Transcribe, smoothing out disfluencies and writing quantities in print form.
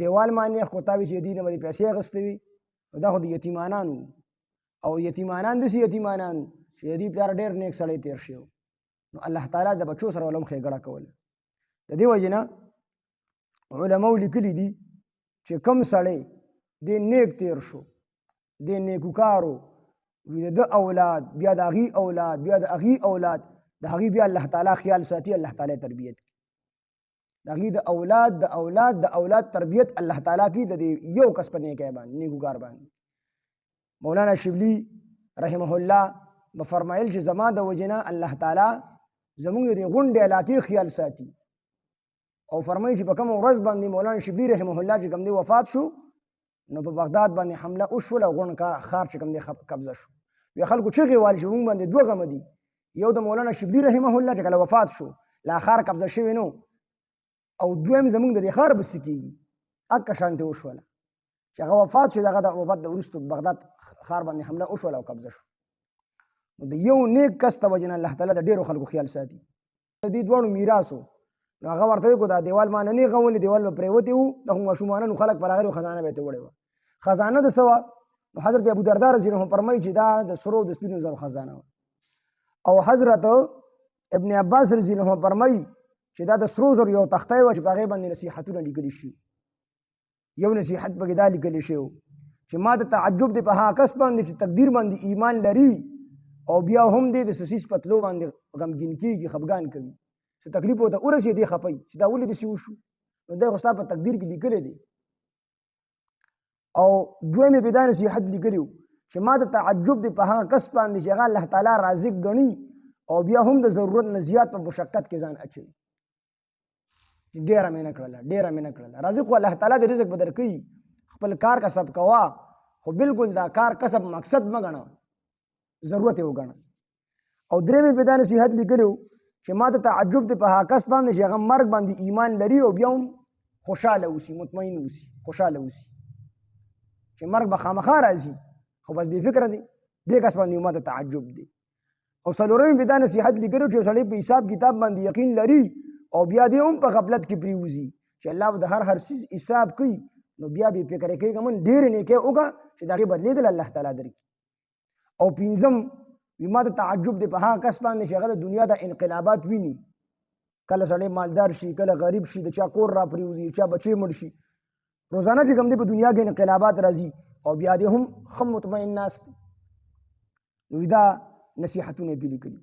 دیوال باندې ښکوتاوي چې دې نه به دې پیسې اخیستې وي نو دا خو د یتیمانانو او یتیمانان داسې یتیمانانو چې د دې پلار ډېر نیک سړی تېر شوی نو الله تعالی د بچو سره ولهم ښېګړه کوله د دې وجې نه علماو لیکلي دي چې کوم سړی دې نیک تېر شو دې نیکوکارو وي د ده اولاد بیا د هغې اولاد بیا د هغې اولاد د هغې بیا الله تعالی خیال ساتي الله تعالی تربیت کوي د هغې د اولاد د اولاد د اولاد تربیت الله تعالی کوي د دې یو کس په نیکی باندې نیکوکار باندې مولانا شبلی رحمه الله به فرمایل چې زما د وجې نه الله تعالی زمونږ د دې غونډې علاقې خیال ساتي او فرمایي چې په کومه ورځ باندې مولانا شبلی رحمه الله چې کوم دی وفات شو نو په بغداد باندې حمله وشوله او غونډ ښار چې کوم دی قبضه شو بیا خلکو چغې والي چې موږ باندې دوه غمه دي یو د مولانا شبلی رحمه الله چې کله وفات شو لا ښار قبضه شوی نو او دویم زمونږ د دې ښار به څه کېږي اکه شانتې وشوله چې هغه وفات شو د هغه د وفات د وروستو بغداد ښار باندې حمله وشوله او قبضه شو نو د یو نیک کس ته وجې نه الله تعالی د ډېرو خلکو خیال ساتي د دې دواړو میراث و نو هغه ورته وکړو دا دیوال ما نه غولې دیوال به پرېوتې وو د خو ماشومانه نو خلک پر راغلي خزانه به یې ته وړې وه خزانه د څه وه نو حضرت ابو درداء رضی الله عنه فرمایي چې دا د سرو د سپینو زرو خزانه وه او حضرت ابن عباس رضی الله عنه فرمایي چې دا د سرو زرو یو تختی وه چې په هغې باندې نصیحتونه لیکلي شي یو نصیحت پکې دا لیکلی شوی چې ما ته تعجب دی په هغه کس باندې چې تقدیر باندې ایمان لري او بیا هم دی د سسیس پتلو باندې غمګین کېږي خفګان کوي چې تکلیف ورته ورسېدی خفئ چې دا ولې داسې وشو نو دی خو ستا په تقدیر کې لیکلی دی او دویم یې په دا نصیحت لیکلی و چې ما ته تعجب دی په هغه کس باندې چې هغه الله تعالی رازق ګڼي او بیا هم د ضرورت نه زیات په مشقت کې ځان اچوي ډېره مینه کړله ډېره مینه کړله رازق خو الله تعالی د رزق به درکوي خپل کار کسب کوه خو بالکل دا کار کسب مقصد مه ګڼه ضرورت یې وګڼه او درېیم یې په دا نصیحت لیکلی و چې ما ته تعجب دی په هغه کس باندې چې هغه مرګ باندې ایمان لري او بیا هم خوشحاله اوسي مطمئن اوسي خوشحاله اوسي چې مرګ به خامخا راځي خو بس بې فکره دی دې کس باندې ما ته تعجب دی او څلورم یې په دا نصیحت لیکلی و چې سړی په حساب کتاب باندې یقین لري او بیا دې هم په غفلت کې پرېوځي چې الله به د هر څیز حساب کوي نو بیا بې فکره کېږه من ډېرې نیکۍ وکړه چې د هغې بدلېدل الله تعالی درکړي او پنځم وي ما ته تعجب دی په هغه کس باندې چې هغه د دنیا د انقلابات ویني کله سړی مالدار شي کله غریب شي د چا کور را پرېوځي چا بچی مړ شي روزانه چې کوم دی په دنیا کې انقلابات راځي او بیا دې هم ښه مطمئن ناست نو دا نصیحتونه یې پې لیکلي